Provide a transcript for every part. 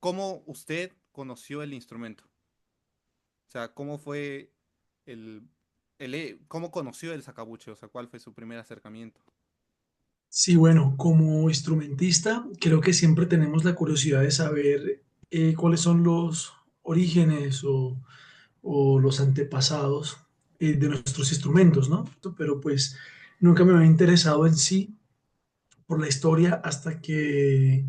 ¿cómo usted conoció el instrumento? O sea, ¿cómo fue el, cómo conoció el sacabuche? O sea, ¿cuál fue su primer acercamiento? Sí, bueno, como instrumentista, creo que siempre tenemos la curiosidad de saber cuáles son los orígenes o los antepasados de nuestros instrumentos, ¿no? Pero pues nunca me había interesado en sí por la historia hasta que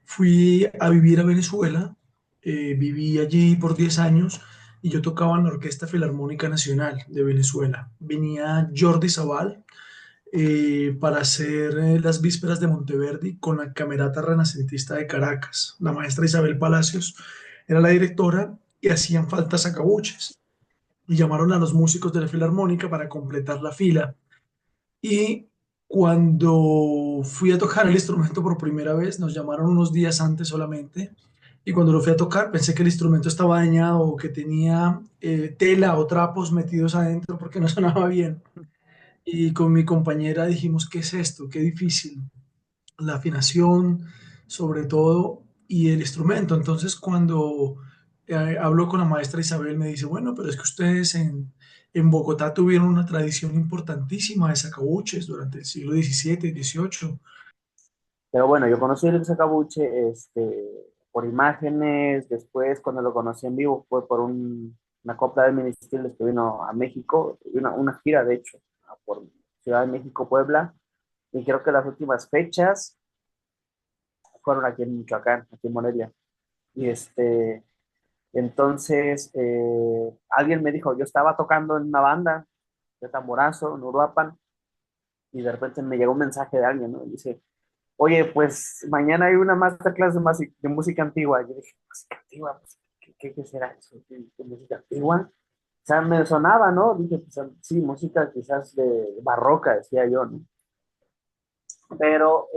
fui a vivir a Venezuela. Viví allí por 10 años y yo tocaba en la Orquesta Filarmónica Nacional de Venezuela. Venía Jordi Sabal para hacer las vísperas de Monteverdi con la Camerata Renacentista de Caracas. La maestra Isabel Palacios era la directora y hacían falta sacabuches. Y llamaron a los músicos de la Filarmónica para completar la fila. Y cuando fui a tocar el instrumento por primera vez, nos llamaron unos días antes solamente. Y cuando lo fui a tocar, pensé que el instrumento estaba dañado o que tenía tela o trapos metidos adentro porque no sonaba bien. Y con mi compañera dijimos, ¿qué es esto? Qué difícil. La afinación, sobre todo, y el instrumento. Entonces, cuando hablo con la maestra Isabel, me dice, bueno, pero es que ustedes en Bogotá tuvieron una tradición importantísima de sacabuches durante el siglo XVII y XVIII. Pero bueno, yo conocí el Sacabuche por imágenes, después cuando lo conocí en vivo fue por una copla de ministerios que vino a México, una gira de hecho, por Ciudad de México, Puebla, y creo que las últimas fechas fueron aquí en Michoacán, aquí en Morelia. Y entonces alguien me dijo, yo estaba tocando en una banda de tamborazo en Uruapan, y de repente me llegó un mensaje de alguien, ¿no? Y dice, oye, pues mañana hay una masterclass de música antigua. Yo dije, ¿música antigua? Pues, ¿qué será eso? ¿Qué música antigua? O sea, me sonaba, ¿no? Dije, pues, sí, música quizás de barroca, decía yo, ¿no? Pero,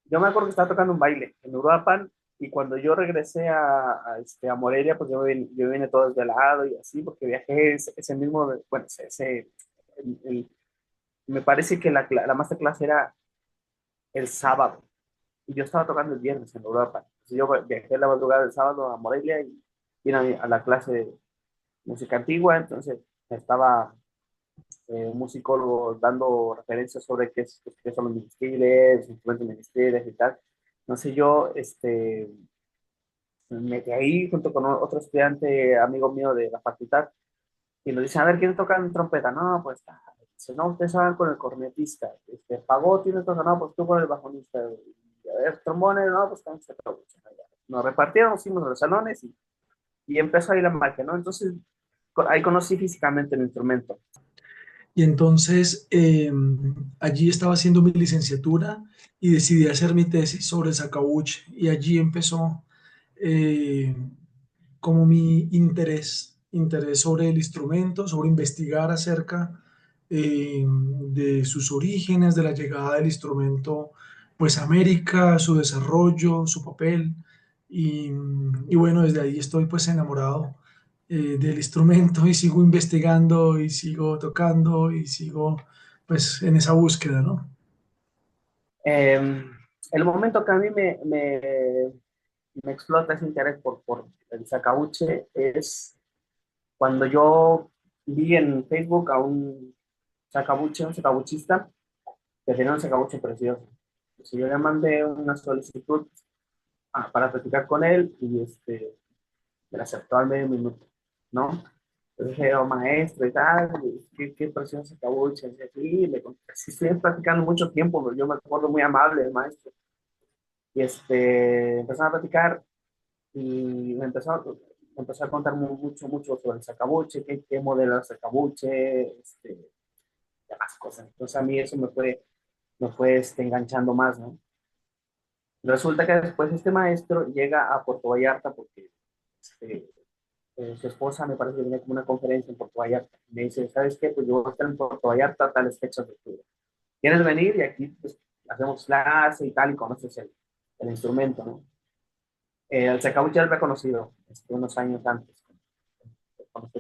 yo me acuerdo que estaba tocando un baile en Uruapan y cuando yo regresé a Morelia, pues yo vine todo desvelado y así, porque viajé ese mismo, bueno, me parece que la masterclass era el sábado. Y yo estaba tocando el viernes en Europa. Entonces yo viajé la madrugada del sábado a Morelia y vine a la clase de música antigua. Entonces estaba un musicólogo dando referencias sobre qué son los ministerios, los instrumentos ministeriales y tal. Entonces yo me metí ahí junto con otro estudiante, amigo mío de la facultad, y nos dice, a ver, ¿quién toca en trompeta? No, pues, dice, no, ustedes van con el cornetista. Pagó, tienes toca, no, pues tú con el bajonista. Y, a ver, trombones, no, pues con este trombone. Nos repartieron, nos fuimos a los salones y empezó ahí la magia, ¿no? Entonces, ahí conocí físicamente el instrumento. Y entonces allí estaba haciendo mi licenciatura y decidí hacer mi tesis sobre el sacabuche. Y allí empezó eh, como mi interés sobre el instrumento, sobre investigar acerca de sus orígenes, de la llegada del instrumento pues a América, su desarrollo, su papel. Y bueno, desde ahí estoy pues enamorado del instrumento y sigo investigando y sigo tocando y sigo pues en esa búsqueda, ¿no? Eh, el momento que a mí me explota ese interés por el sacabuche es cuando yo vi en Facebook a un sacabuchista, que tenía un sacabuche precioso. Entonces yo le mandé una solicitud para platicar con él y me la aceptó al medio minuto, ¿no? Entonces dije, oh, maestro y tal, qué precioso sacabuche. Y así, sí, estoy platicando mucho tiempo, pero yo me acuerdo muy amable el maestro. Y empezamos a platicar y me empezó a contar mucho sobre el sacabuche, qué modelo de sacabuche, demás cosas. Entonces a mí eso me fue enganchando más, ¿no? Resulta que después este maestro llega a Puerto Vallarta porque este, su esposa me parece que venía como una conferencia en Puerto Vallarta. Me dice, ¿sabes qué? Pues yo voy a estar en Puerto Vallarta a tales fechas de octubre. ¿Quieres venir? Y aquí pues, hacemos clase y tal y conoces el instrumento, ¿no? El Sacabuche ya lo había conocido unos años antes. Cuando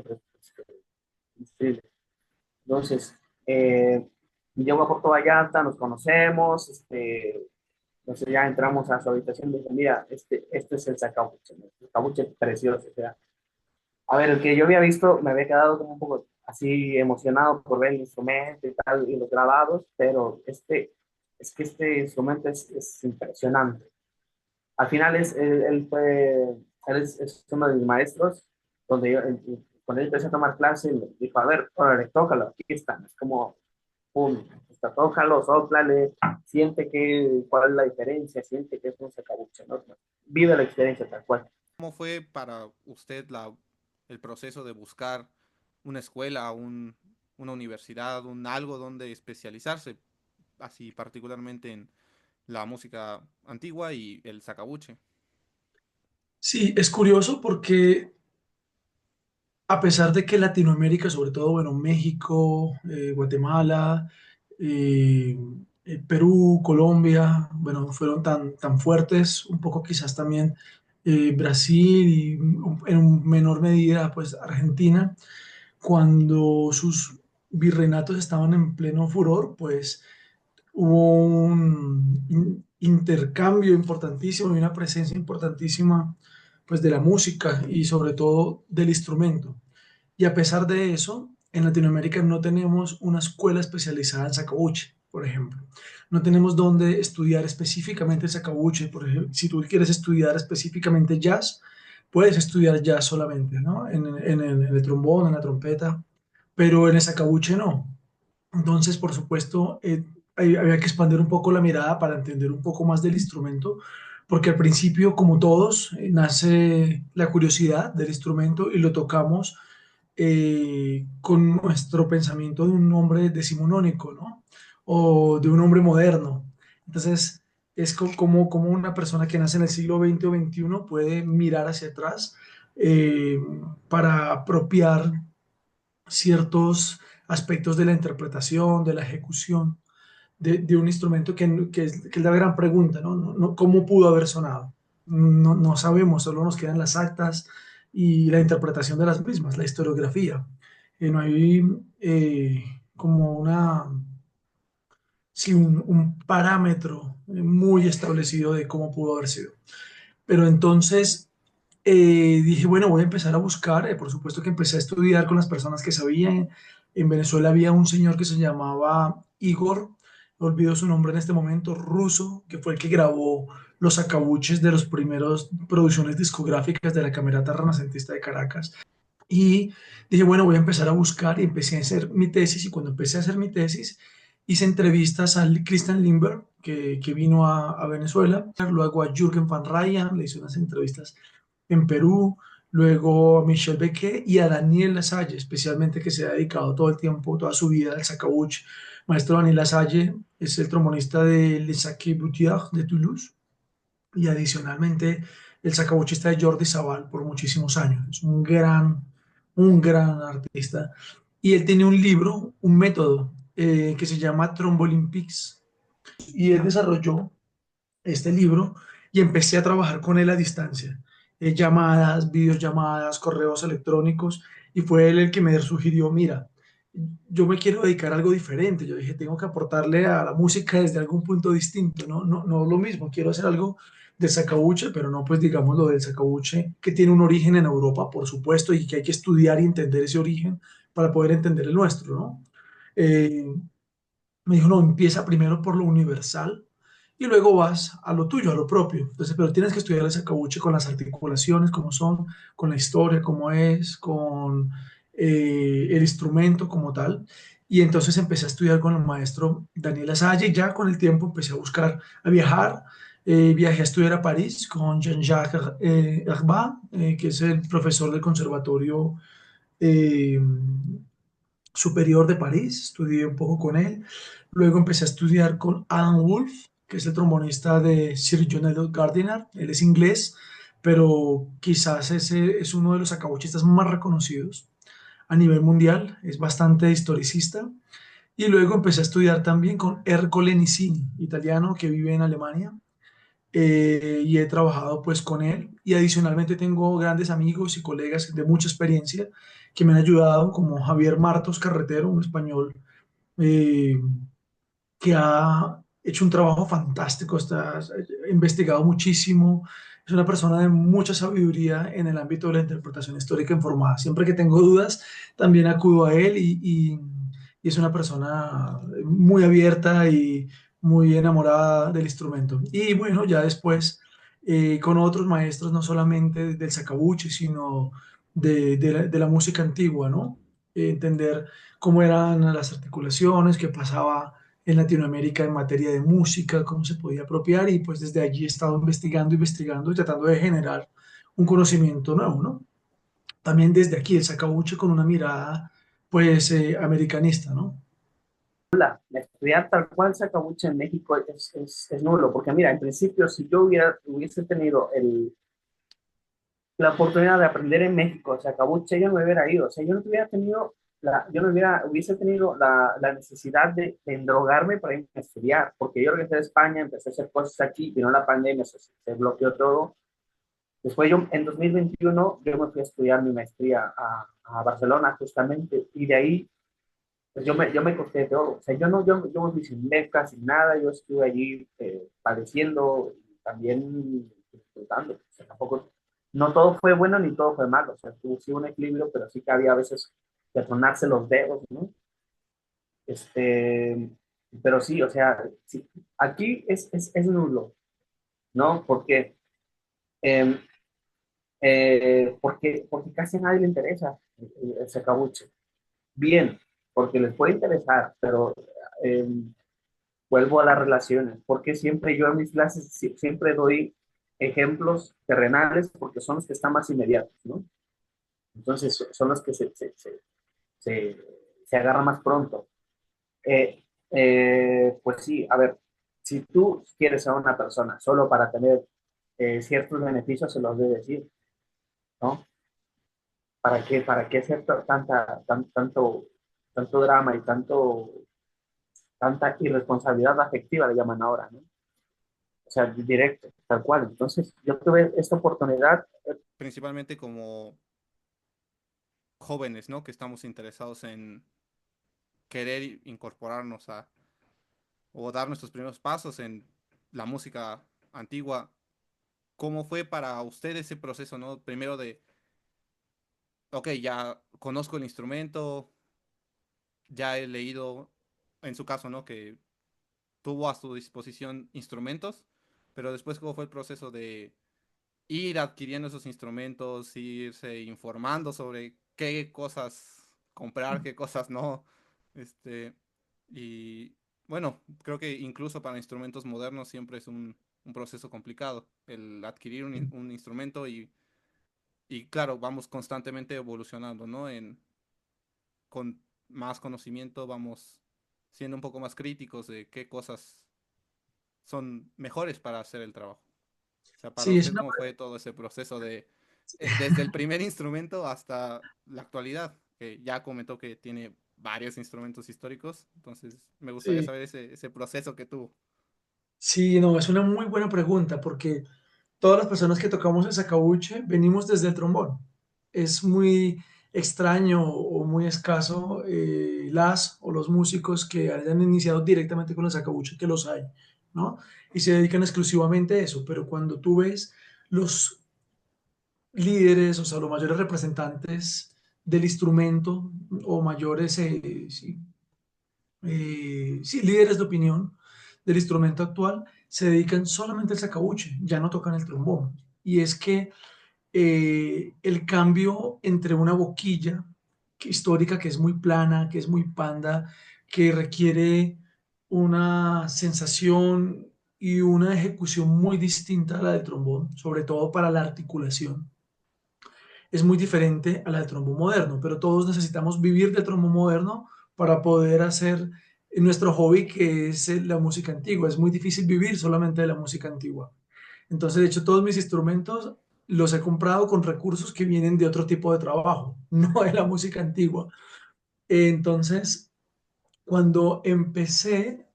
inscribe. Entonces, llego a Puerto Vallarta, nos conocemos, Entonces ya entramos a su habitación y dije, mira, este es el sacabuche, ¿no? El sacabuche precioso. O sea, a ver, el que yo había visto me había quedado como un poco así emocionado por ver el instrumento y tal, y los grabados, pero es que este instrumento es impresionante. Al final él es uno de mis maestros, donde cuando yo empecé a tomar clase, me dijo, a ver, órale, tócalo, aquí están. Es como, pum, está, tócalo, sóplale, siente cuál es la diferencia, siente que es un sacabuche, ¿no? Vive la experiencia tal cual. ¿Cómo fue para usted el proceso de buscar una escuela, una universidad, un algo donde especializarse, así particularmente en la música antigua y el sacabuche? Sí, es curioso porque a pesar de que Latinoamérica, sobre todo, bueno, México, Guatemala, eh, Perú, Colombia, bueno, fueron tan fuertes, un poco quizás también Brasil y en menor medida, pues Argentina, cuando sus virreinatos estaban en pleno furor, pues hubo un intercambio importantísimo y una presencia importantísima, pues de la música y sobre todo del instrumento. Y a pesar de eso, en Latinoamérica no tenemos una escuela especializada en sacabuche, por ejemplo. No tenemos donde estudiar específicamente el sacabuche. Por ejemplo, si tú quieres estudiar específicamente jazz, puedes estudiar jazz solamente, ¿no? En el trombón, en la trompeta, pero en el sacabuche no. Entonces, por supuesto, había que expandir un poco la mirada para entender un poco más del instrumento, porque al principio, como todos, nace la curiosidad del instrumento y lo tocamos con nuestro pensamiento de un hombre decimonónico, ¿no? O de un hombre moderno. Entonces, es como una persona que nace en el siglo XX o XXI puede mirar hacia atrás eh, para apropiar ciertos aspectos de la interpretación, de la ejecución de un instrumento que es la gran pregunta, ¿no? ¿Cómo pudo haber sonado? No sabemos, solo nos quedan las actas y la interpretación de las mismas, la historiografía. No hay como sí, un parámetro muy establecido de cómo pudo haber sido. Pero entonces dije, bueno, voy a empezar a buscar. Por supuesto que empecé a estudiar con las personas que sabían. En Venezuela había un señor que se llamaba Igor, olvido su nombre en este momento, ruso, que fue el que grabó los acabuches de los primeros producciones discográficas de la Camerata Renacentista de Caracas. Y dije, bueno, voy a empezar a buscar y empecé a hacer mi tesis. Y cuando empecé a hacer mi tesis, hice entrevistas a Christian Lindbergh, que vino a Venezuela, luego a Jürgen van Ryan, le hice unas entrevistas en Perú, luego a Michel Becquet y a Daniel Lasalle, especialmente que se ha dedicado todo el tiempo, toda su vida al sacabuche. Maestro Daniel Lasalle es el trombonista de Les Sacres Boutières de Toulouse y adicionalmente el sacabuchista de Jordi Sabal por muchísimos años. Es un gran artista. Y él tiene un libro, un método que se llama Trombolympics. Y él desarrolló este libro y empecé a trabajar con él a distancia. Llamadas, videollamadas, correos electrónicos, y fue él el que me sugirió, mira, yo me quiero dedicar a algo diferente. Yo dije, tengo que aportarle a la música desde algún punto distinto, no lo mismo, quiero hacer algo de sacabuche, pero no pues digamos lo del sacabuche que tiene un origen en Europa, por supuesto, y que hay que estudiar y entender ese origen para poder entender el nuestro, ¿no? Eh, Me dijo, no, empieza primero por lo universal y luego vas a lo tuyo, a lo propio. Entonces, pero tienes que estudiar ese cabuche con las articulaciones, cómo son, con la historia, cómo es, con el instrumento como tal. Y entonces empecé a estudiar con el maestro Daniel Asalle y ya con el tiempo empecé a buscar, a viajar. Viajé a estudiar a París con Jean-Jacques Herbin, que es el profesor del Conservatorio eh, Superior de París, estudié un poco con él. Luego empecé a estudiar con Adam Wolf, que es el trombonista de Sir John Eliot Gardiner. Él es inglés, pero quizás ese es uno de los acabuchistas más reconocidos a nivel mundial. Es bastante historicista. Y luego empecé a estudiar también con Ercole Nicini, italiano que vive en Alemania. Y he trabajado pues con él y adicionalmente tengo grandes amigos y colegas de mucha experiencia que me han ayudado como Javier Martos Carretero, un español eh, que ha hecho un trabajo fantástico, ha investigado muchísimo, es una persona de mucha sabiduría en el ámbito de la interpretación histórica informada. Siempre que tengo dudas, también acudo a él y es una persona muy abierta y muy enamorada del instrumento. Y bueno, ya después, con otros maestros, no solamente del sacabuche, sino de la música antigua, ¿no? Entender cómo eran las articulaciones, qué pasaba en Latinoamérica en materia de música, cómo se podía apropiar y pues desde allí he estado investigando, investigando y tratando de generar un conocimiento nuevo, ¿no? También desde aquí el sacabuche con una mirada pues americanista, ¿no? Estudiar tal cual sacabuche en México es nulo, porque mira, en principio, si yo hubiese tenido la oportunidad de aprender en México sacabuche, yo no me hubiera ido, o sea, yo no hubiera tenido yo no hubiese tenido la necesidad de endrogarme para irme a estudiar, porque yo regresé de España, empecé a hacer cosas aquí, vino la pandemia, se bloqueó todo. Después yo, en 2021, yo me fui a estudiar mi maestría a Barcelona justamente, y de ahí pues yo me costé todo. O sea, yo me fui sin becas, sin nada, yo estuve allí padeciendo y también disfrutando. O sea, tampoco, no todo fue bueno ni todo fue malo. O sea, tuvo sí un equilibrio, pero sí que había a veces que tronarse los dedos, ¿no? Este, pero sí, o sea, sí, aquí es nulo, ¿no? Eh, porque casi a nadie le interesa el sacabuche. Bien, porque les puede interesar, pero eh, vuelvo a las relaciones, porque siempre yo en mis clases siempre doy ejemplos terrenales porque son los que están más inmediatos, ¿no? Entonces son los que se, se agarran más pronto. Pues sí, a ver, si tú quieres a una persona solo para tener ciertos beneficios, se los debe decir, ¿no? Para qué hacer tanto drama y tanta irresponsabilidad afectiva, le llaman ahora, ¿no? O sea, directo, tal cual. Entonces, yo tuve esta oportunidad. Principalmente como jóvenes, ¿no? Que estamos interesados en querer incorporarnos a o dar nuestros primeros pasos en la música antigua. ¿Cómo fue para usted ese proceso, ¿no? Primero de, ok, ya conozco el instrumento, ya he leído, en su caso, ¿no? Que tuvo a su disposición instrumentos, pero después, ¿cómo fue el proceso de ir adquiriendo esos instrumentos, irse informando sobre qué cosas comprar, qué cosas no? Este, y bueno, creo que incluso para instrumentos modernos siempre es un proceso complicado el adquirir un instrumento y claro, vamos constantemente evolucionando, ¿no? Con más conocimiento vamos siendo un poco más críticos de qué cosas son mejores para hacer el trabajo. O sea, para Sí, es usted, una... ¿cómo fue todo ese proceso de, desde el primer instrumento hasta la actualidad? Que ya comentó que tiene varios instrumentos históricos, entonces me gustaría Sí, saber ese proceso que tuvo. sí, no, es una muy buena pregunta porque todas las personas que tocamos el sacabuche venimos desde el trombón. Es muy extraño o muy escaso las o los músicos que hayan iniciado directamente con el sacabuche, que los hay, ¿no? Y se dedican exclusivamente a eso, pero cuando tú ves los líderes, o sea, los mayores representantes del instrumento o mayores, sí, sí, líderes de opinión del instrumento actual se dedican solamente al sacabuche, ya no tocan el trombón. Y es que el cambio entre una boquilla histórica que es muy plana, que es muy panda, que requiere una sensación y una ejecución muy distinta a la del trombón, sobre todo para la articulación, es muy diferente a la del trombo moderno, pero todos necesitamos vivir del trombo moderno para poder hacer nuestro hobby, que es la música antigua. Es muy difícil vivir solamente de la música antigua. Entonces, de hecho, todos mis instrumentos los he comprado con recursos que vienen de otro tipo de trabajo, no de la música antigua. Entonces, cuando empecé,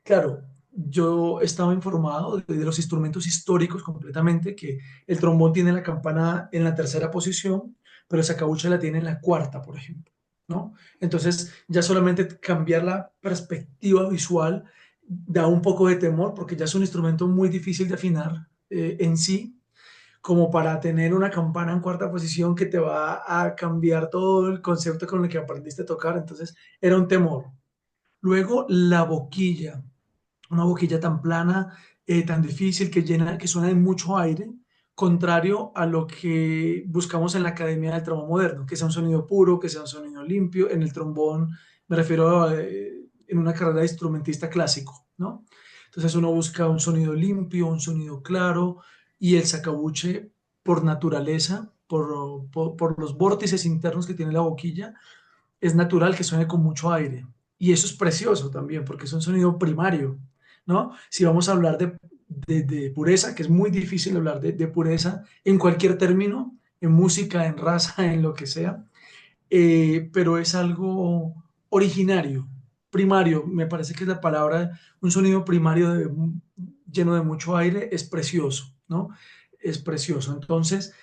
claro, yo estaba informado de los instrumentos históricos completamente, que el trombón tiene la campana en la tercera posición, pero el sacabuche la tiene en la cuarta, por ejemplo, ¿no? Entonces, ya solamente cambiar la perspectiva visual da un poco de temor porque ya es un instrumento muy difícil de afinar en sí, como para tener una campana en cuarta posición que te va a cambiar todo el concepto con el que aprendiste a tocar. Entonces era un temor. Luego la boquilla, una boquilla tan plana, tan difícil, que llena, que suena de mucho aire, contrario a lo que buscamos en la Academia del Trombón Moderno, que sea un sonido puro, que sea un sonido limpio. En el trombón me refiero a, en una carrera de instrumentista clásico, ¿no? Entonces uno busca un sonido limpio, un sonido claro, y el sacabuche, por naturaleza, por los vórtices internos que tiene la boquilla, es natural que suene con mucho aire. Y eso es precioso también, porque es un sonido primario, ¿no? Si vamos a hablar de pureza, que es muy difícil hablar de pureza en cualquier término, en música, en raza, en lo que sea, pero es algo originario, primario, me parece que es la palabra, un sonido primario lleno de mucho aire, es precioso, ¿no? Es precioso. Entonces,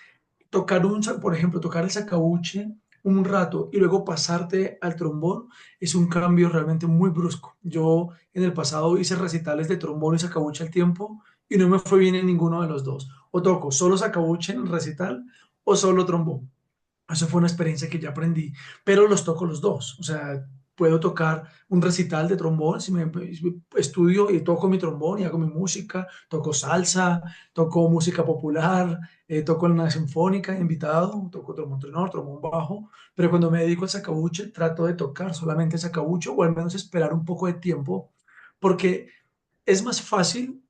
por ejemplo, tocar el sacabuche un rato y luego pasarte al trombón es un cambio realmente muy brusco. Yo en el pasado hice recitales de trombón y sacabuche al tiempo y no me fue bien en ninguno de los dos. O toco solo sacabuche en el recital o solo trombón. Eso fue una experiencia que ya aprendí, pero los toco los dos. O sea, puedo tocar un recital de trombón, si me estudio y toco mi trombón y hago mi música, toco salsa, toco música popular, toco en una sinfónica, invitado, toco trombón tenor, trombón bajo, pero cuando me dedico al sacabuche trato de tocar solamente el sacabuche o al menos esperar un poco de tiempo, porque es más fácil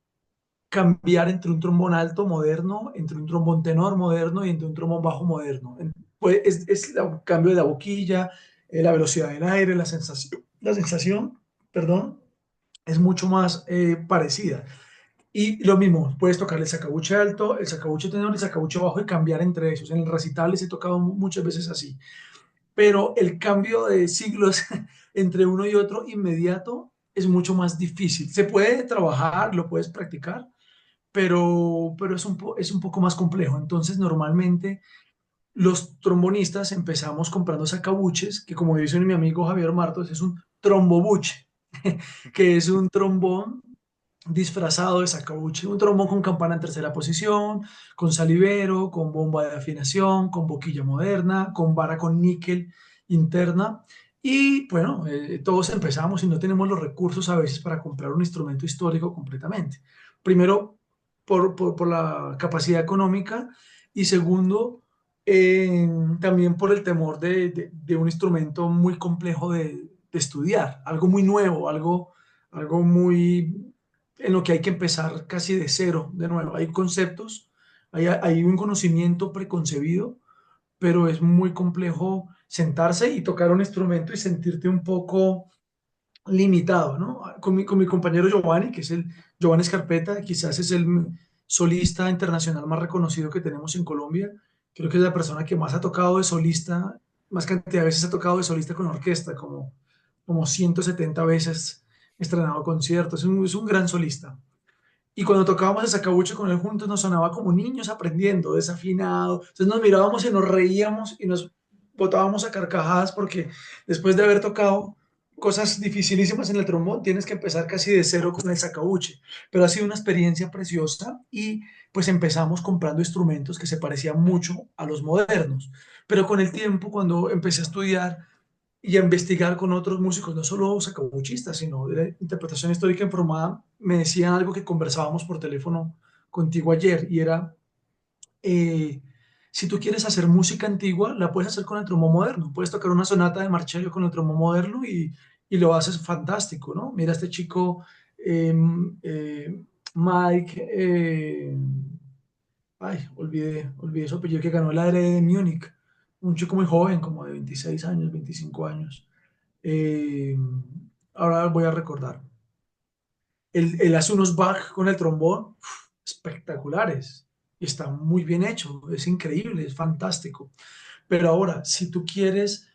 cambiar entre un trombón alto moderno, entre un trombón tenor moderno y entre un trombón bajo moderno. Pues es el cambio de la boquilla, la velocidad del aire, la sensación, perdón, es mucho más parecida. Y lo mismo, puedes tocar el sacabuche alto, el sacabuche tenor, el sacabuche bajo y cambiar entre esos. En el recital les he tocado muchas veces así. Pero el cambio de siglos entre uno y otro inmediato es mucho más difícil. Se puede trabajar, lo puedes practicar, pero es un poco más complejo. Entonces, normalmente los trombonistas empezamos comprando sacabuches, que como dice mi amigo Javier Martos, es un trombobuche, que es un trombón disfrazado de sacabuche, un trombón con campana en tercera posición, con salivero, con bomba de afinación, con boquilla moderna, con vara con níquel interna. Y bueno, todos empezamos y no tenemos los recursos a veces para comprar un instrumento histórico completamente. Primero, por la capacidad económica y segundo, también por el temor de un instrumento muy complejo de estudiar, algo muy nuevo, algo muy en lo que hay que empezar casi de cero, de nuevo. Hay conceptos, hay un conocimiento preconcebido, pero es muy complejo sentarse y tocar un instrumento y sentirte un poco limitado, ¿no? Con mi compañero Giovanni, que es el Giovanni Scarpetta, quizás es el solista internacional más reconocido que tenemos en Colombia. Creo que es la persona que más ha tocado de solista, más cantidad de veces ha tocado de solista con orquesta, como 170 veces estrenado conciertos. Es un gran solista. Y cuando tocábamos el sacabuche con él juntos nos sonaba como niños aprendiendo, desafinado. Entonces nos mirábamos y nos reíamos y nos botábamos a carcajadas porque después de haber tocado cosas dificilísimas en el trombón, tienes que empezar casi de cero con el sacabuche. Pero ha sido una experiencia preciosa y pues empezamos comprando instrumentos que se parecían mucho a los modernos. Pero con el tiempo, cuando empecé a estudiar y a investigar con otros músicos, no solo sacabuchistas, sino de la interpretación histórica informada, me decían algo que conversábamos por teléfono contigo ayer, y era, eh, si tú quieres hacer música antigua, la puedes hacer con el trombón moderno, puedes tocar una sonata de Marcello con el trombón moderno y lo haces fantástico, ¿no? Mira este chico, eh, Mike, ay, olvidé su apellido, que ganó el ARE de Múnich, un chico muy joven, como de 26 años, 25 años. Eh, ahora voy a recordar. Él hace unos Bach con el trombón espectaculares y está muy bien hecho, es increíble, es fantástico. Pero ahora, si tú quieres,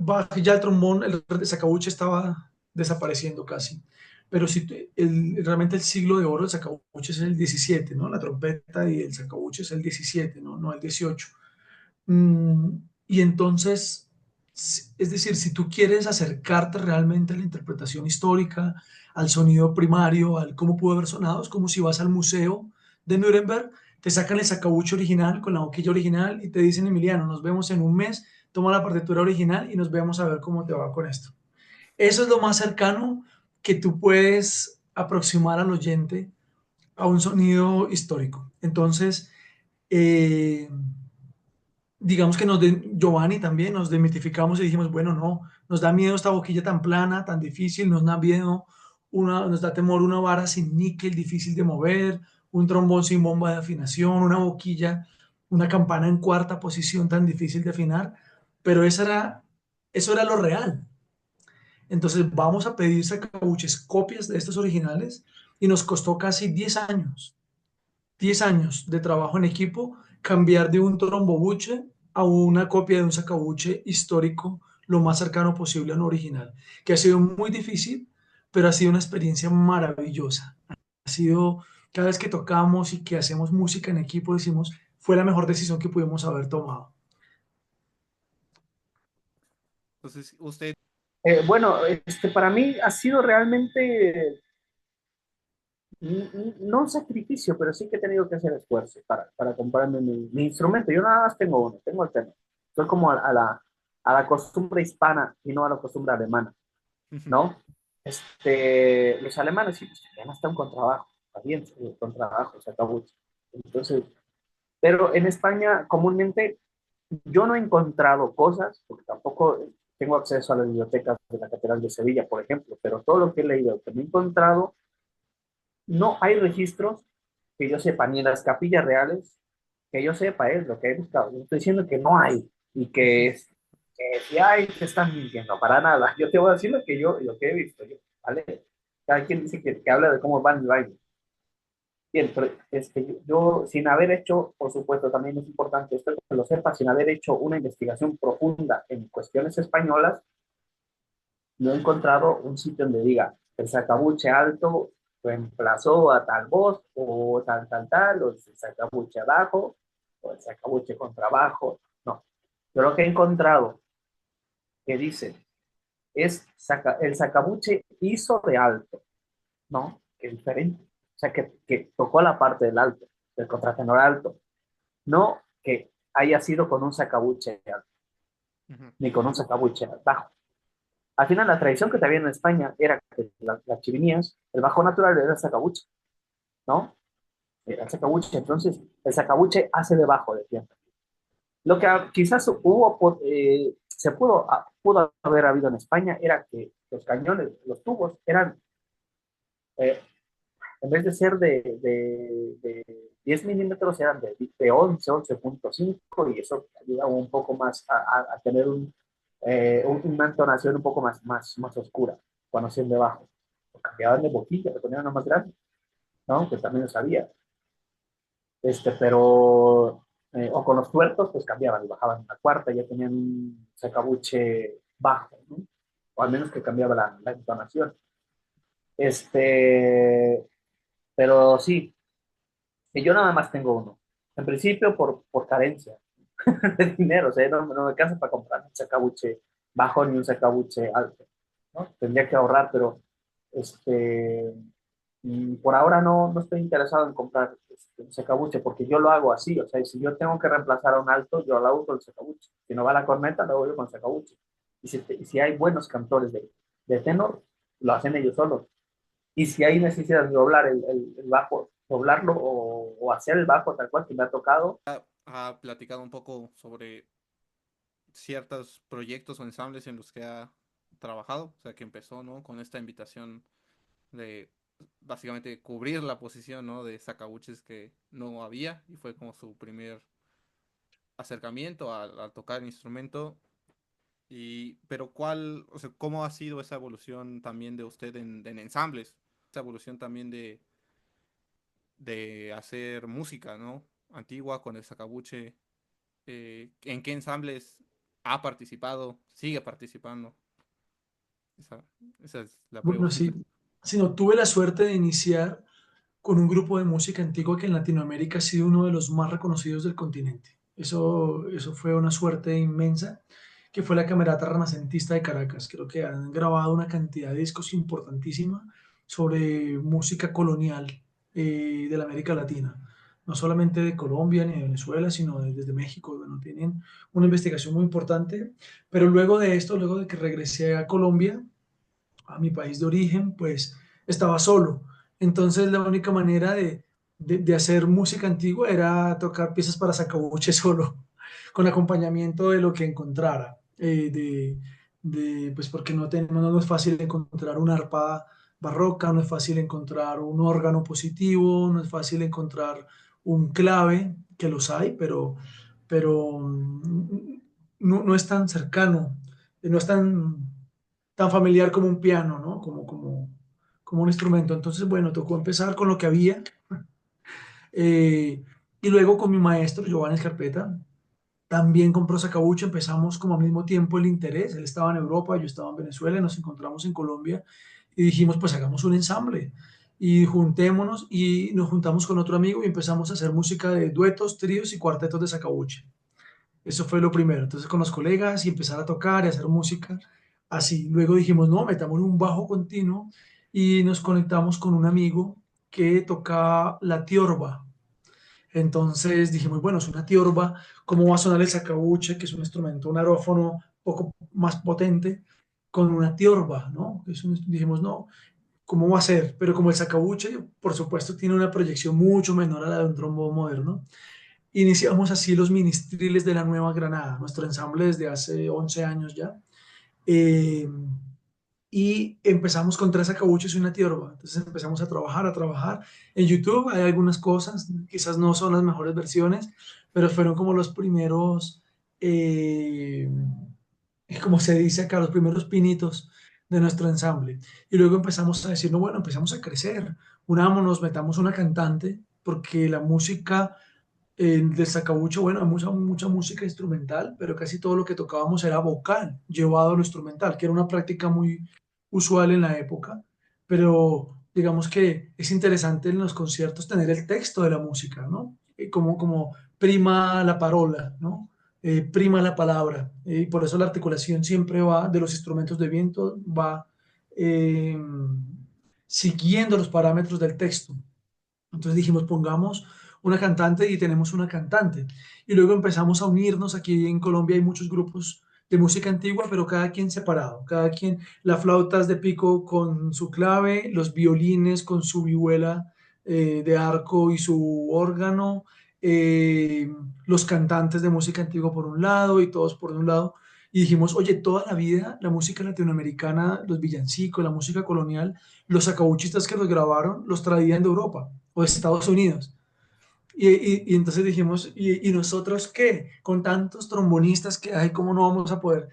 Bach, ya el trombón, el sacabuche estaba desapareciendo casi. Pero si realmente el siglo de oro del sacabuche es el 17, ¿no? La trompeta y el sacabuche es el 17, ¿no? No el 18. Mm, y entonces Es decir, si tú quieres acercarte realmente a la interpretación histórica, al sonido primario, al cómo pudo haber sonado, es como si vas al museo de Nuremberg, te sacan el sacabuche original con la boquilla original y te dicen, Emiliano, nos vemos en un mes, toma la partitura original y nos vemos a ver cómo te va con esto. Eso es lo más cercano que tú puedes aproximar al oyente a un sonido histórico. Entonces, eh, digamos que Giovanni también nos desmitificamos y dijimos, bueno, no, nos da miedo esta boquilla tan plana, tan difícil, nos da miedo, nos da temor una vara sin níquel, difícil de mover, un trombón sin bomba de afinación, una boquilla, una campana en cuarta posición tan difícil de afinar, pero eso era lo real. Entonces vamos a pedir sacabuches, copias de estos originales, y nos costó casi 10 años de trabajo en equipo, cambiar de un trombobuche a una copia de un sacabuche histórico lo más cercano posible a un original, que ha sido muy difícil, pero ha sido una experiencia maravillosa. Ha sido, cada vez que tocamos y que hacemos música en equipo, decimos, fue la mejor decisión que pudimos haber tomado. Entonces, usted, Bueno, para mí ha sido realmente no un sacrificio, pero sí que he tenido que hacer esfuerzos para comprarme mi instrumento. Yo nada más tengo uno, tengo el tenor. Soy como a la costumbre hispana y no a la costumbre alemana, ¿no? Los alemanes sí, pues tenían hasta un contrabajo, está bien, sí, el contrabajo, se acabó. Entonces, pero en España comúnmente yo no he encontrado cosas, porque tampoco tengo acceso a las bibliotecas de la Catedral de Sevilla, por ejemplo, pero todo lo que he leído, que me he encontrado, no hay registros que yo sepa, ni en las capillas reales, que yo sepa, es lo que he buscado. Yo estoy diciendo que no hay y que si hay, te están mintiendo, para nada. Yo te voy a decir lo que he visto yo, ¿vale? Cada quien dice que habla de cómo van el baile. Bien, pero sin haber hecho, por supuesto, también es importante esto que lo sepa, sin haber hecho una investigación profunda en cuestiones españolas, no he encontrado un sitio donde diga el sacabuche alto reemplazó a tal voz o tal, o el sacabuche abajo o el sacabuche contrabajo. No, yo lo que he encontrado que dice es el sacabuche hizo de alto, ¿no? Que es diferente. O sea, que tocó la parte del alto, del contratenor alto, no que haya sido con un sacabuche alto, ujú, ni con un sacabuche bajo. Al final, la tradición que había en España era que las chirinías, el bajo natural era el sacabuche, ¿no? Era el sacabuche. Entonces, el sacabuche hace de bajo de tiempo. Lo que quizás pudo haber habido en España era que los cañones, los tubos, eran, eh, en vez de ser de 10 milímetros, eran de 11.5, y eso ayudaba un poco más a tener una entonación un poco más oscura cuando hacían de bajo. Lo cambiaban de boquilla, le ponían una más grande, ¿no? Que también lo sabía. Pero, o con los tuertos, pues cambiaban y bajaban una cuarta, ya tenían un sacabuche bajo, ¿no? O al menos que cambiaba la entonación. Este, pero sí, y yo nada más tengo uno. En principio por carencia de dinero, o sea, no me alcanza para comprar un sacabuche bajo ni un sacabuche alto, ¿no? Tendría que ahorrar, pero este, por ahora no estoy interesado en comprar un sacabuche porque yo lo hago así, o sea, si yo tengo que reemplazar a un alto, yo lo hago con el sacabuche. Si no va la corneta, lo hago yo con el sacabuche. Y si hay buenos cantores de tenor, lo hacen ellos solos. Y si hay necesidad de doblar el bajo, doblarlo o hacer el bajo tal cual que me ha tocado. ha platicado un poco sobre ciertos proyectos o ensambles en los que ha trabajado, o sea, que empezó, ¿no? Con esta invitación de básicamente cubrir la posición, ¿no? De sacabuches que no había y fue como su primer acercamiento a tocar el instrumento. Pero o sea, ¿cómo ha sido esa evolución también de usted en ensambles? Esa evolución también de hacer música, ¿no? Antigua con el sacabuche. ¿En qué ensambles ha participado? ¿Sigue participando? Esa, esa es la Bueno, pregunta. sí, sino tuve la suerte de iniciar con un grupo de música antigua que en Latinoamérica ha sido uno de los más reconocidos del continente. Eso fue una suerte inmensa que fue la Camerata Renacentista de Caracas. Creo que han grabado una cantidad de discos importantísima sobre música colonial de la América Latina. No solamente de Colombia ni de Venezuela, sino desde México. Bueno, tienen una investigación muy importante. Pero luego de esto, luego de que regresé a Colombia, a mi país de origen, pues estaba solo. Entonces la única manera de hacer música antigua era tocar piezas para sacabuche solo, con acompañamiento de lo que encontrara. Pues porque no es fácil encontrar una arpa barroca, no es fácil encontrar un órgano positivo, no es fácil encontrar un clave, que los hay, pero no es tan cercano, no es tan familiar como un piano, ¿no? Como un instrumento. Entonces, bueno, tocó empezar con lo que había. Y luego con mi maestro, Giovanni Scarpetta, también compró Sacabuche. Empezamos como al mismo tiempo el interés. Él estaba en Europa, yo estaba en Venezuela, y nos encontramos en Colombia y dijimos, pues hagamos un ensamble y juntémonos, y nos juntamos con otro amigo y empezamos a hacer música de duetos, tríos y cuartetos de Sacabuche. Eso fue lo primero. Entonces con los colegas y empezar a tocar y hacer música así. Luego dijimos, no, metamos un bajo continuo y nos conectamos con un amigo que toca la tiorba. Entonces dijimos, bueno, es una tiorba, ¿cómo va a sonar el sacabuche, que es un instrumento, un aerófono un poco más potente, con una tiorba, ¿no? Dijimos, no, ¿cómo va a ser? Pero como el sacabuche, por supuesto, tiene una proyección mucho menor a la de un trombón moderno, iniciamos así los ministriles de la Nueva Granada, nuestro ensamble desde hace 11 años ya. Eh, y empezamos con tres acabuches y una tiorba. Entonces empezamos a trabajar. En YouTube hay algunas cosas, quizás no son las mejores versiones, pero fueron como los primeros, como se dice acá, los primeros pinitos de nuestro ensamble. Y luego empezamos a decir, no, bueno, empezamos a crecer, unámonos, metamos una cantante, porque la música del Sacabucho, bueno, hay mucha música instrumental, pero casi todo lo que tocábamos era vocal, llevado a lo instrumental, que era una práctica muy usual en la época, pero digamos que es interesante en los conciertos tener el texto de la música, ¿no? Como prima la parola, ¿no? Prima la palabra, y por eso la articulación siempre va, de los instrumentos de viento, va eh, siguiendo los parámetros del texto. Entonces dijimos, pongamos una cantante y tenemos una cantante. Y luego empezamos a unirnos. Aquí en Colombia hay muchos grupos de música antigua, pero cada quien separado. Cada quien, las flautas de pico con su clave, los violines con su vihuela de arco y su órgano, eh, los cantantes de música antigua por un lado y todos por un lado. Y dijimos, oye, toda la vida la música latinoamericana, los villancicos, la música colonial, los sacabuchistas que los grabaron los traían de Europa o de Estados Unidos. Y entonces dijimos, ¿y nosotros qué? Con tantos trombonistas que hay, ¿cómo no vamos a poder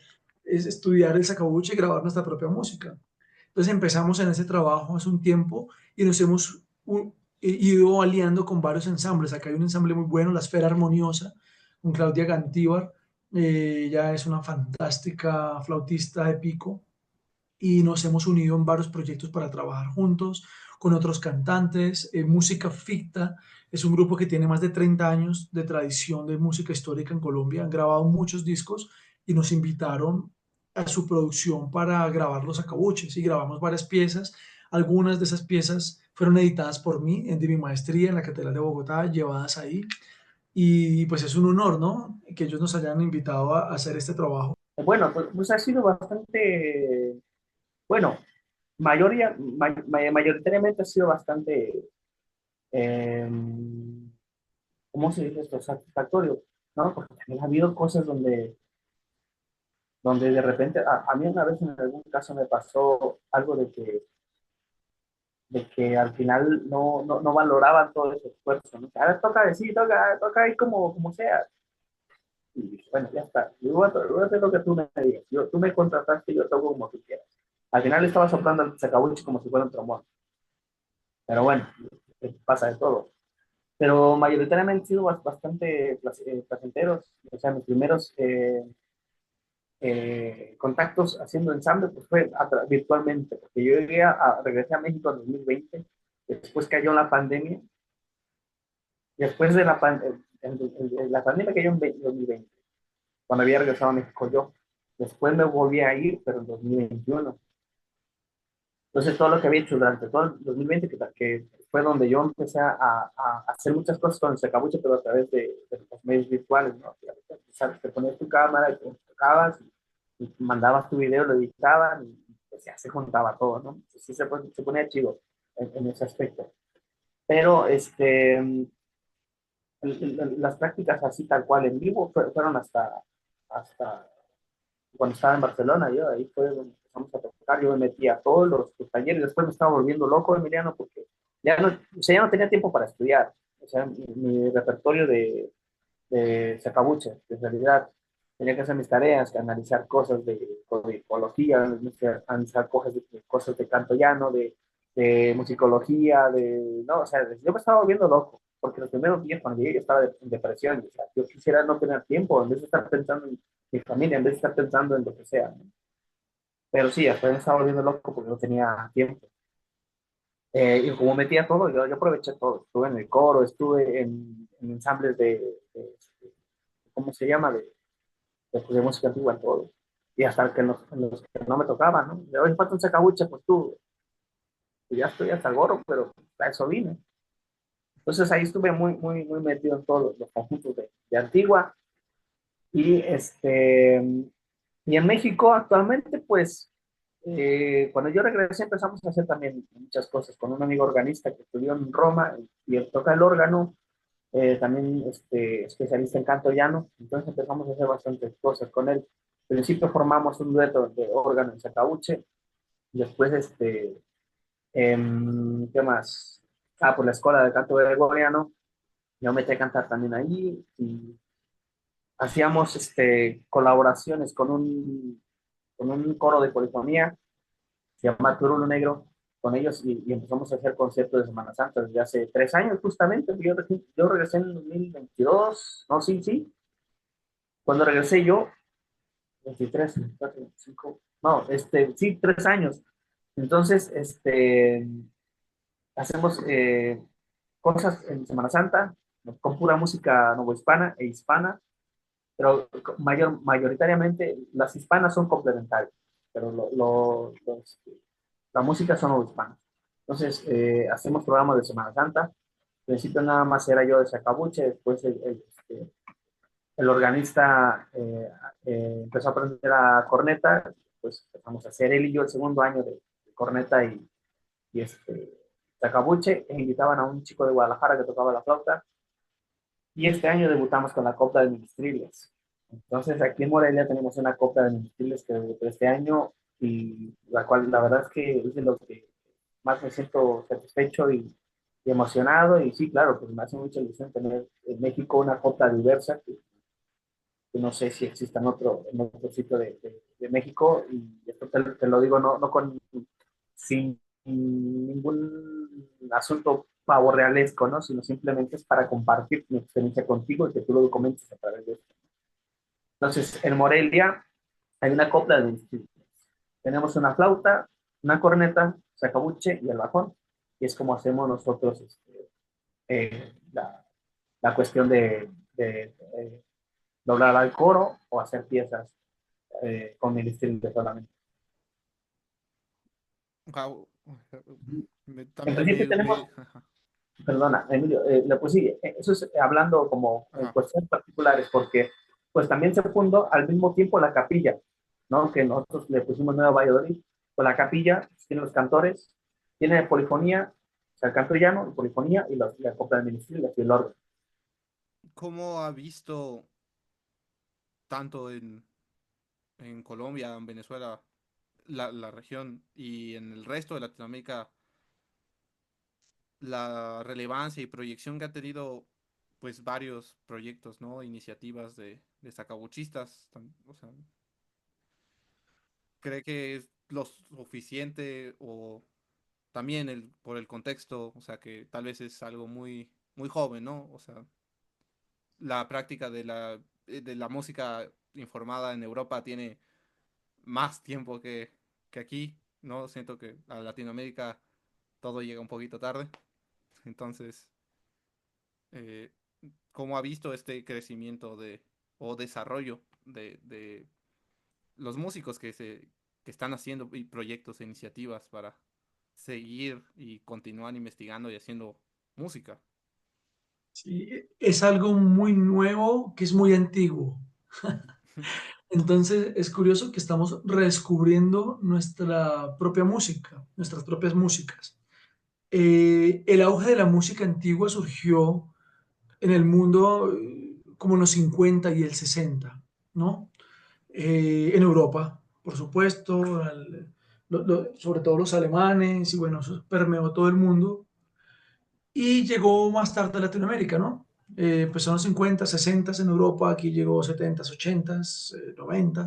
estudiar el sacabuche y grabar nuestra propia música? Entonces empezamos en ese trabajo hace un tiempo y nos hemos ido aliando con varios ensambles. Acá hay un ensamble muy bueno, la Esfera Armoniosa, con Claudia Gantívar. Ella es una fantástica flautista de pico y nos hemos unido en varios proyectos para trabajar juntos con otros cantantes. Música Ficta es un grupo que tiene más de 30 años de tradición de música histórica en Colombia. Han grabado muchos discos y nos invitaron a su producción para grabar los acabuches y grabamos varias piezas. Algunas de esas piezas fueron editadas por mí de mi maestría en la Catedral de Bogotá, llevadas ahí. Y pues es un honor, ¿no? Que ellos nos hayan invitado a hacer este trabajo. Bueno, pues ha sido bastante, bueno, mayoritariamente ha sido bastante, eh, ¿cómo se dice esto? Satisfactorio, ¿no? Porque también ha habido cosas donde de repente, a mí una vez en algún caso me pasó algo de que al final no valoraban todo ese esfuerzo, ¿no? Ahora toca, sí, toca ahí como sea. Y dije, bueno, ya está, yo voy a hacer lo que tú me digas, tú me contrataste, yo toco como tú quieras. Al final estaba soplando el sacabuche como si fuera un trombón, pero bueno, pasa de todo. Pero mayoritariamente han sido bastante placenteros, o sea, mis primeros contactos haciendo ensamble pues fue virtualmente, porque yo regresé a México en 2020, después cayó la pandemia, después de la pandemia cayó en 2020, cuando había regresado a México yo. Después me volví a ir, pero en 2021. Entonces, todo lo que había hecho durante todo el 2020, que fue donde yo empecé a hacer muchas cosas con el Sacabuche, pero a través de los medios virtuales, ¿no? ¿Sabes? Te ponías tu cámara y te tocabas y mandabas tu video, lo editaban y pues ya se juntaba todo, ¿no? Entonces, sí se ponía chido en ese aspecto. Pero las prácticas así tal cual en vivo fueron hasta cuando estaba en Barcelona. Yo ahí fue donde empezamos a tocar. Yo me metí a todos los talleres. Después me estaba volviendo loco, Emiliano, porque ya no, o sea, ya no tenía tiempo para estudiar. O sea, mi repertorio de sacabuche, de realidad. Tenía que hacer mis tareas, que analizar cosas de ecología, analizar cosas de canto llano, de musicología, no, o sea, yo me estaba volviendo loco, porque los primeros días cuando llegué yo estaba en depresión, o sea, yo quisiera no tener tiempo, en vez de estar pensando en mi familia, en vez de estar pensando en lo que sea, ¿no? Pero sí, después me estaba volviendo loco porque no tenía tiempo. Y como metía todo, yo aproveché todo. Estuve en el coro, estuve en ensambles ¿cómo se llama? De música antigua, todo. Y hasta que en los que no me tocaban, ¿no? De hoy falta un sacabuche, pues tú, pues ya estoy hasta el gorro, pero a eso vine. Entonces ahí estuve muy metido en todos los conjuntos de Antigua. Y, y en México actualmente, pues, cuando yo regresé empezamos a hacer también muchas cosas con un amigo organista que estudió en Roma y él toca el órgano, también especialista en canto llano, entonces empezamos a hacer bastantes cosas con él. Al principio formamos un dueto de órgano en Zacabuche, y después, ¿qué más? Ah, por la escuela de canto gregoriano, yo me metí a cantar también ahí, y hacíamos colaboraciones con un coro de polifonía, se llama Turulo Negro, con ellos, y empezamos a hacer conciertos de Semana Santa desde hace 3 años justamente. Yo regresé en 2022, no, sí, sí, cuando regresé yo, 23, 24, 25, no, sí, 3 años. Entonces, hacemos cosas en Semana Santa con pura música novohispana e hispana, pero mayoritariamente las hispanas son complementarias, pero la música son novohispanas. Entonces, hacemos programas de Semana Santa. Al principio nada más era yo de Sacabuche, después el organista empezó a aprender a corneta, pues empezamos a hacer él y yo el segundo año de corneta y Sacabuche, e invitaban a un chico de Guadalajara que tocaba la flauta, y este año debutamos con la Copla de Ministriles. Entonces aquí en Morelia tenemos una Copla de Ministriles que debutó este año, y la cual la verdad es que es de lo que más me siento satisfecho y emocionado, y sí, claro, pues me hace mucha ilusión tener en México una Copla diversa que no sé si exista en otro sitio de México, y esto te lo digo no sin ningún asunto pavorrealesco, ¿no? Sino simplemente es para compartir mi experiencia contigo y que tú lo documentes a través de esto. Entonces, en Morelia hay una copla de instrumentos. Tenemos una flauta, una corneta, sacabuche y el bajón, y es como hacemos nosotros la cuestión de doblar al coro o hacer piezas con el estilo solamente. Guau. En También principio tenemos, ajá, perdona, Emilio, pues sí, eso es hablando como en ajá. cuestiones particulares, porque pues también se fundó al mismo tiempo la capilla, ¿no? Que nosotros le pusimos Nueva Valladolid, pues la capilla tiene los cantores, tiene polifonía, o sea, el canto llano, polifonía y la copla de ministerio y el órgano. ¿Cómo ha visto tanto en Colombia, en Venezuela, la región y en el resto de Latinoamérica la relevancia y proyección que ha tenido pues varios proyectos, ¿no? Iniciativas de sacabuchistas? O sea, ¿cree que es lo suficiente o también por el contexto, o sea, que tal vez es algo muy joven, ¿no? O sea, la práctica de la música informada en Europa tiene más tiempo que aquí, ¿no? Siento que a Latinoamérica todo llega un poquito tarde. Entonces, eh, ¿cómo ha visto este crecimiento o desarrollo de los músicos que están haciendo proyectos e iniciativas para seguir y continuar investigando y haciendo música. Sí, es algo muy nuevo que es muy antiguo. Entonces es curioso que estamos redescubriendo nuestra propia música, nuestras propias músicas. El auge de la música antigua surgió en el mundo como en los 50 y el 60, ¿no? En Europa, por supuesto, sobre todo los alemanes, y bueno, eso permeó todo el mundo. Y llegó más tarde a Latinoamérica, ¿no? Empezó en los 50, 60 en Europa, aquí llegó 70, 80, 90.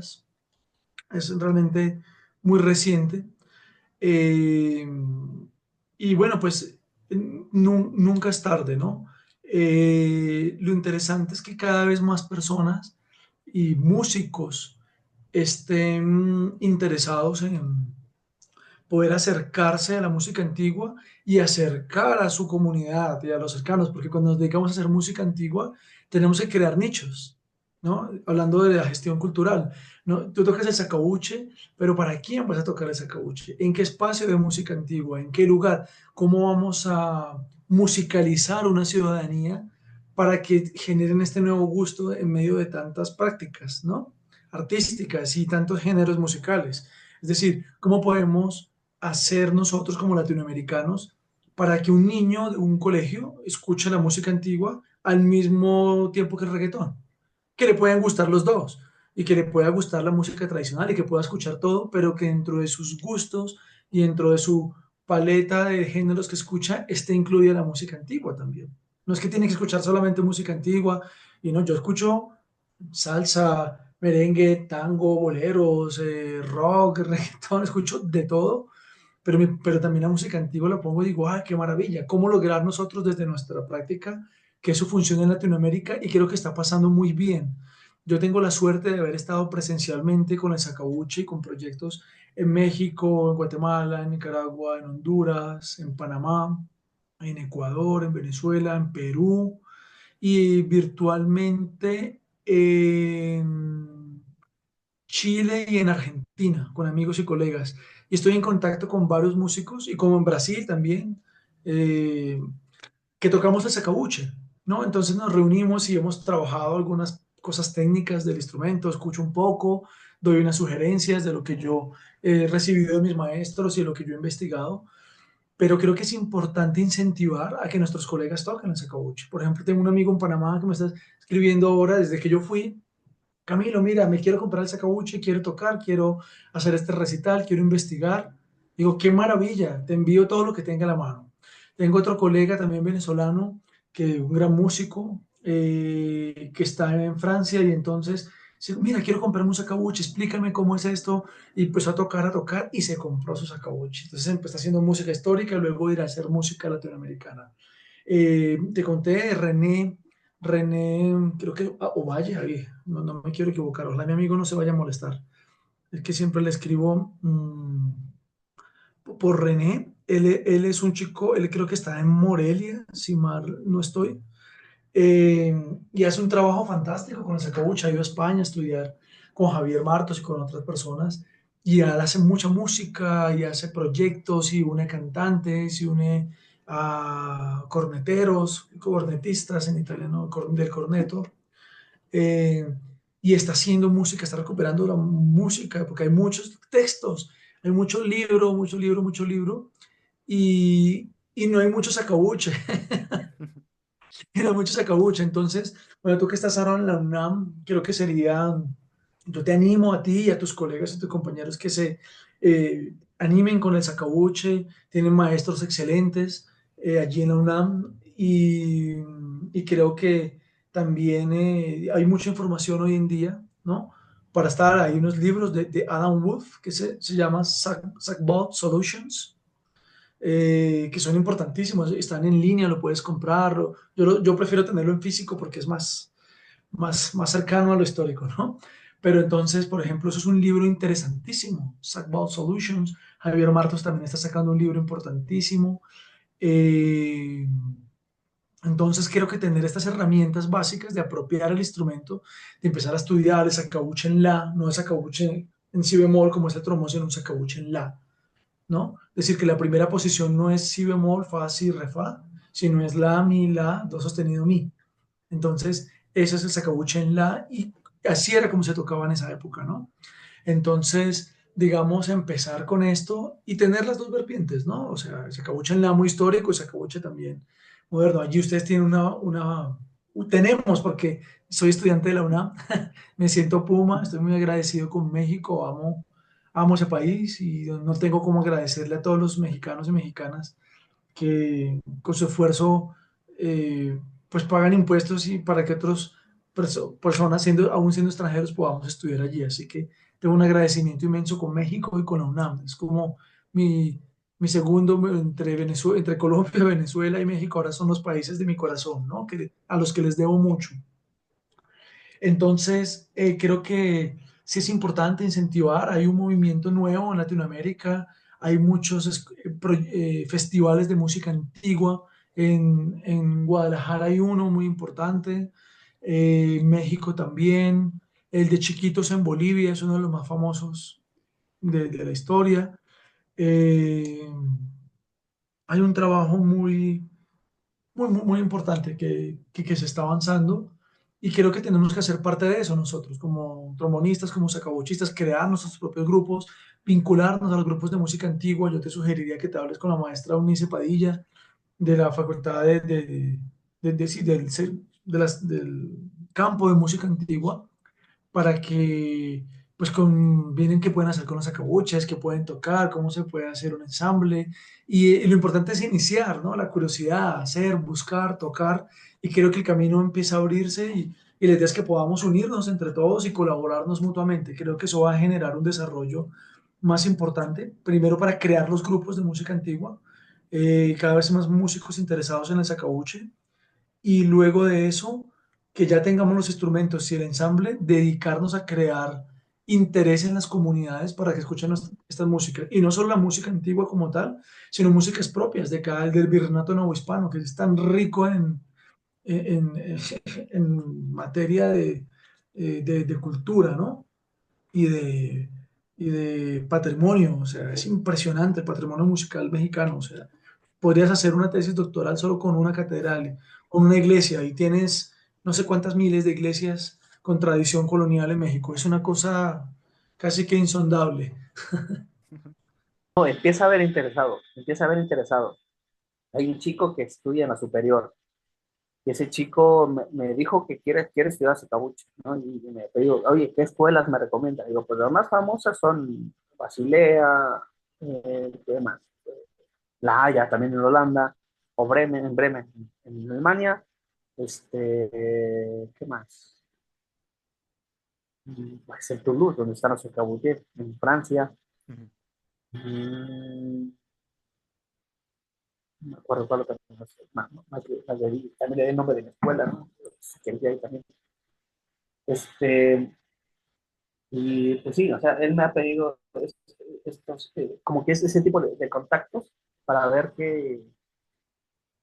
Es realmente muy reciente. Eh, y bueno, pues nunca es tarde, ¿no? Lo interesante es que cada vez más personas y músicos estén interesados en poder acercarse a la música antigua y acercar a su comunidad y a los cercanos, porque cuando nos dedicamos a hacer música antigua, tenemos que crear nichos, ¿no? Hablando de la gestión cultural, ¿no? Tú tocas el sacabuche, pero ¿para quién vas a tocar el sacabuche? ¿En qué espacio de música antigua? ¿En qué lugar? ¿Cómo vamos a musicalizar una ciudadanía para que generen este nuevo gusto en medio de tantas prácticas, ¿no? Artísticas y tantos géneros musicales? Es decir, ¿cómo podemos hacer nosotros como latinoamericanos para que un niño de un colegio escuche la música antigua al mismo tiempo que el reggaetón? Que le puedan gustar los dos y que le pueda gustar la música tradicional y que pueda escuchar todo, pero que dentro de sus gustos y dentro de su paleta de géneros que escucha esté incluida la música antigua también. No es que tiene que escuchar solamente música antigua, y no, yo escucho salsa, merengue, tango, boleros, rock, reggaetón, escucho de todo, pero también la música antigua la pongo y digo, ¡ah, qué maravilla! ¿Cómo lograr nosotros desde nuestra práctica que eso funcione en Latinoamérica? Y creo que está pasando muy bien. Yo tengo la suerte de haber estado presencialmente con el Sacabuche y con proyectos en México, en Guatemala, en Nicaragua, en Honduras, en Panamá, en Ecuador, en Venezuela, en Perú y virtualmente en Chile y en Argentina, con amigos y colegas. Y estoy en contacto con varios músicos y como en Brasil también, eh, que tocamos el sacabuche, ¿no? Entonces nos reunimos y hemos trabajado algunas cosas técnicas del instrumento, escucho un poco, doy unas sugerencias de lo que yo he recibido de mis maestros y de lo que yo he investigado, pero creo que es importante incentivar a que nuestros colegas toquen el sacabuche. Por ejemplo, tengo un amigo en Panamá que me está escribiendo ahora desde que yo fui: Camilo, mira, me quiero comprar el sacabuche, quiero tocar, quiero hacer este recital, quiero investigar. Digo, qué maravilla, te envío todo lo que tenga a la mano. Tengo otro colega también venezolano, que un gran músico, que está en Francia y entonces, dice, mira, quiero comprarme un sacabuche, explícame cómo es esto. Y empezó a tocar y se compró su sacabuche. Entonces empezó haciendo música histórica y luego ir a hacer música latinoamericana. Te conté, René, creo que, Ovalle, ahí, no me quiero equivocar, ojalá mi amigo no se vaya a molestar. Es que siempre le escribo por René. Él es un chico, él creo que está en Morelia, si mal no estoy, y hace un trabajo fantástico con el Sacabucha. Ha ido a España a estudiar con Javier Martos y con otras personas, y él hace mucha música y hace proyectos y une cantantes y une a corneteros, cornetistas en italiano, del corneto, eh, y está haciendo música, está recuperando la música, porque hay muchos textos, hay mucho libro, mucho libro, y no hay mucho sacabuche. Era mucho sacabuche. Entonces, bueno, tú que estás ahora en la UNAM, creo que sería, yo te animo a ti y a tus colegas y tus compañeros que se animen con el sacabuche. Tienen maestros excelentes allí en la UNAM, y creo que también hay mucha información hoy en día, ¿no? Para estar, hay unos libros de Adam Wolf que se llama Sackbot Solutions, que son importantísimos, están en línea, lo puedes comprar. Yo prefiero tenerlo en físico porque es más cercano a lo histórico, ¿no? Pero entonces, por ejemplo, eso es un libro interesantísimo, Sackbot Solutions. Javier Martos también está sacando un libro importantísimo. Eh, entonces, creo que tener estas herramientas básicas de apropiar el instrumento, de empezar a estudiar el sacabuche en la, no el sacabuche en si bemol, como es el trombones en un sacabuche en la, ¿no? Es decir, que la primera posición no es si bemol, fa, si, re, fa, sino es la, mi, la, do sostenido, mi. Entonces, ese es el sacabuche en la y así era como se tocaba en esa época, ¿no? Entonces, digamos, empezar con esto y tener las dos vertientes, ¿no? O sea, se cabucha en la muy histórico y se cabucha también moderno. Allí ustedes tienen tenemos, porque soy estudiante de la UNAM, me siento Puma, estoy muy agradecido con México, amo ese país y no tengo cómo agradecerle a todos los mexicanos y mexicanas que con su esfuerzo pues pagan impuestos y para que otras personas, aún siendo extranjeros, podamos estudiar allí. Así que tengo un agradecimiento inmenso con México y con la UNAM. Es como mi, mi segundo entre Venezuela, entre Colombia, Venezuela y México. Ahora son los países de mi corazón, ¿no? A los que les debo mucho. Entonces, creo que sí es importante incentivar. Hay un movimiento nuevo en Latinoamérica, hay muchos festivales de música antigua. En Guadalajara hay uno muy importante, México también. El de Chiquitos en Bolivia es uno de los más famosos de la historia. Eh, Hay un trabajo muy importante que se está avanzando y creo que tenemos que hacer parte de eso nosotros, como trombonistas, como sacabuchistas, crear nuestros propios grupos, vincularnos a los grupos de música antigua. Yo te sugeriría que te hables con la maestra Unice Padilla de la Facultad sí, del campo de música antigua para que pues vienen qué pueden hacer con los acabuches, qué pueden tocar, cómo se puede hacer un ensamble. Y lo importante es iniciar, ¿no? La curiosidad, hacer, buscar, tocar. Y creo que el camino empieza a abrirse y la idea es que podamos unirnos entre todos y colaborarnos mutuamente. Creo que eso va a generar un desarrollo más importante, primero para crear los grupos de música antigua, cada vez más músicos interesados en el sacabuche y luego de eso, que ya tengamos los instrumentos y el ensamble, dedicarnos a crear interés en las comunidades para que escuchen esta música. Y no solo la música antigua como tal, sino músicas propias de cada del virreinato novohispano, que es tan rico en, en materia de cultura, ¿no? Y de patrimonio. O sea, es impresionante el patrimonio musical mexicano. O sea, podrías hacer una tesis doctoral solo con una catedral, con una iglesia, y tienes no sé cuántas miles de iglesias con tradición colonial en México. Es una cosa casi que insondable. No, empieza a ver interesado. Hay un chico que estudia en la superior y ese chico me dijo que quiere estudiar Cabuche, ¿no? Y me dijo, oye, ¿qué escuelas me recomienda? Digo, pues las más famosas son Basilea, ¿qué más? La Haya, también en Holanda, o Bremen, en Alemania, ¿qué más? Pues en Toulouse, donde están los Cabuche, en Francia. Ujú. Mm, no me acuerdo cuál otra, también le di el nombre de mi escuela, ¿no? Que ahí también. Este, y pues sí, o sea, él me ha pedido estos, como que es ese tipo de contactos para ver que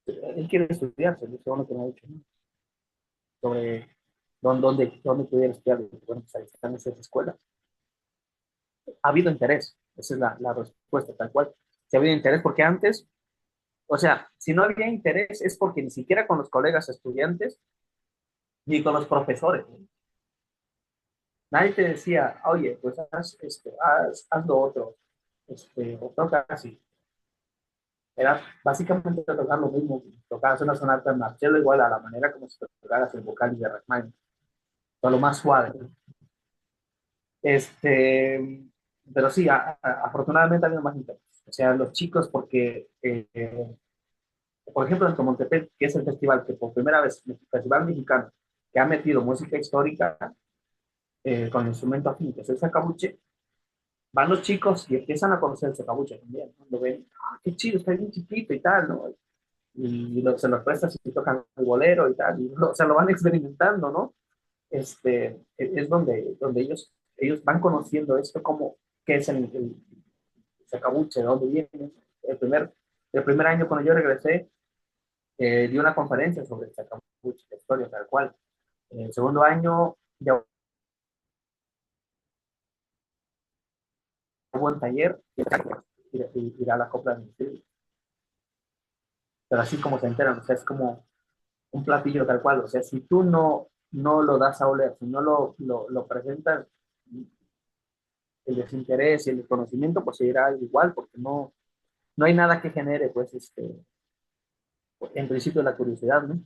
él quiere estudiar, según lo que me ha dicho, ¿no? Sobre dónde pudiera estudiar. Bueno, pues ahí están esas escuelas. Ha habido interés, esa es la respuesta tal cual. Si ha habido interés, porque antes, o sea, si no había interés es porque ni siquiera con los colegas estudiantes ni con los profesores, ¿no? Nadie te decía, oye, pues haz lo otro, o toca así. Era básicamente tocar lo mismo, tocabas una sonata en Marcello igual a la manera como si tocaras el vocal de Rachmaninoff, todo lo más suave. Este, pero sí, afortunadamente ha habido más interés. O sea, los chicos, porque, por ejemplo, en Tomontepec, que es el festival que por primera vez, el festival mexicano, que ha metido música histórica con instrumento afín, que es el sacabuche, van los chicos y empiezan a conocer el sacabuche también, ¿no? Lo ven, qué chido, está bien chiquito y tal, ¿no? Y se los prestas y tocan el bolero y tal, y o sea, lo van experimentando, ¿no? Es donde ellos van conociendo esto como qué es el sacabuche, de dónde viene. El primer, el primer año cuando yo regresé, di una conferencia sobre el sacabuche, la historia tal cual. El segundo año ya buen taller y irá a la copla de mi. Pero así como se enteran, o sea, es como un platillo tal cual, o sea, si tú no lo das a oler, si no lo presentas, el desinterés y el conocimiento, pues seguirá igual, porque no hay nada que genere, pues, en principio la curiosidad, ¿no?